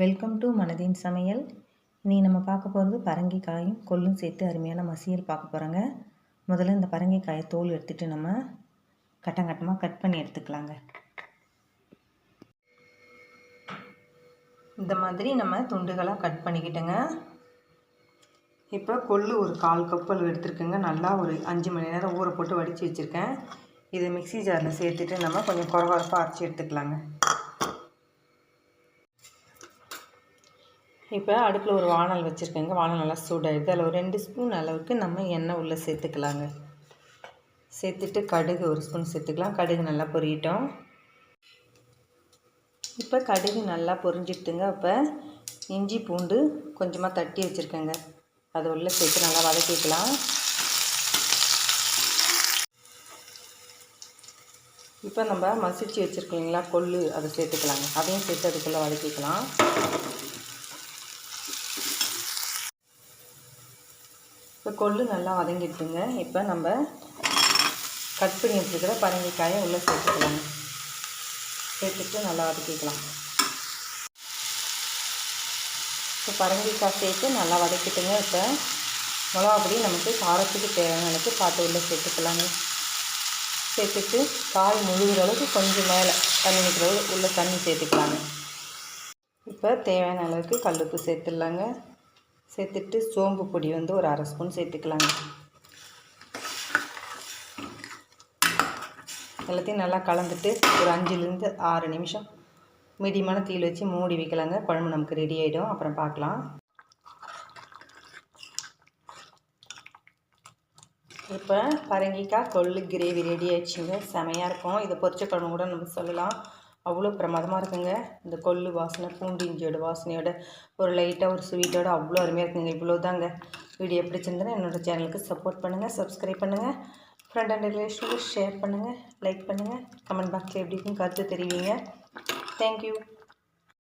Welcome to மனதின் சமையல். இன்றைக்கி நம்ம பார்க்க போகிறது பரங்கிக்காயும் கொள்ளும் சேர்த்து அருமையான மசியல் பார்க்க போகிறோங்க. முதல்ல இந்த பரங்கிக்காயை தோல் எடுத்துகிட்டு நம்ம கட்டமாக கட் பண்ணி எடுத்துக்கலாங்க. இந்த மாதிரி நம்ம துண்டுகளாக கட் பண்ணிக்கிட்டோங்க. இப்போ கொள்ளு ஒரு 1/4 கப் எடுத்துருக்குங்க. நல்லா ஒரு 5 மணி நேரம் ஊற போட்டு வடித்து வச்சுருக்கேன். இதை மிக்ஸி ஜாரில் சேர்த்துட்டு நம்ம கொஞ்சம் குறகுறப்பாக அரைச்சி எடுத்துக்கலாங்க. இப்போ அடுப்பில் ஒரு வானல் வச்சுருக்கேங்க. வானல் நல்லா சூடாகிடுது. அதில் ஒரு 2 ஸ்பூன் அளவுக்கு நம்ம எண்ணெய் உள்ளே சேர்த்துக்கலாங்க. சேர்த்துட்டு கடுகு 1 ஸ்பூன் சேர்த்துக்கலாம். கடுகு நல்லா பொரியட்டும். இப்போ கடுகு நல்லா பொரிஞ்சிட்டுங்க. இப்போ இஞ்சி பூண்டு கொஞ்சமாக தட்டி வச்சுருக்கேங்க. அதை உள்ளே சேர்த்து நல்லா வதக்கிக்கலாம். இப்போ நம்ம மசிச்சு வச்சுருக்கீங்களா கொள்ளு, அதை சேர்த்துக்கலாங்க. அதையும் சேர்த்து அதுக்குள்ளே வதக்கிக்கலாம். இப்போ கொள்ளு நல்லா வதங்கிட்டுங்க. இப்போ நம்ம கட் பண்ணி வச்சுருக்கிற பரங்கிக்காயை உள்ளே சேர்த்துக்கலாங்க. சேர்த்துட்டு நல்லா வதக்கிக்கலாம். இப்போ பரங்கிக்காய் சேர்த்து நல்லா வதக்கிட்டுங்க. இப்போ மிளகாப்பொடி நமக்கு காரத்துக்கு தேவையான அளவுக்கு பார்த்து உள்ளே சேர்த்துக்கலாங்க. சேர்த்துட்டு காய் முழுகிற அளவுக்கு கொஞ்சம் மேலே தண்ணி நிற்கிற அளவுக்கு உள்ளே தண்ணி சேர்த்துக்கலாங்க. இப்போ தேவையான அளவுக்கு கல்லுப்பு சேர்த்துடலாங்க. சேர்த்துட்டு சோம்பு பொடி ஒரு 1/2 ஸ்பூன் சேர்த்துக்கலாங்க. எல்லாத்தையும் நல்லா கலந்துட்டு ஒரு 5லேருந்து 6 நிமிஷம் மீடியமான தீயில் வச்சு மூடி வைக்கலாங்க. குழம்பு நமக்கு ரெடி ஆகிடும். அப்புறம் பார்க்கலாம். இப்போ பரங்கிக்காய் கொள்ளு கிரேவி ரெடி ஆகிடுச்சிங்க. செமையாக இருக்கும். இதை பொரிச்ச குழம்பு கூட நம்ம சொல்லலாம். அவ்வளோ பிரமாதமாக இருக்குங்க. இந்த கொள்ளு வாசனை, பூண்டு இஞ்சியோட வாசனையோட ஒரு லைட்டாக ஒரு ஸ்வீட்டோட அவ்வளோ அருமையாக இருக்குங்க. இவ்வளோ தாங்க. வீடியோ பிடிச்சிருந்தேன்னா என்னோடய சேனலுக்கு சப்போர்ட் பண்ணுங்கள், சப்ஸ்கிரைப் பண்ணுங்கள், ஃப்ரெண்ட் அண்ட் ரிலேஷனுக்கு ஷேர் பண்ணுங்கள், லைக் பண்ணுங்கள், கமெண்ட் பாக்ஸில் எப்படி இருக்குன்னு கருத்து தெரிவிங்க. தேங்க்யூ.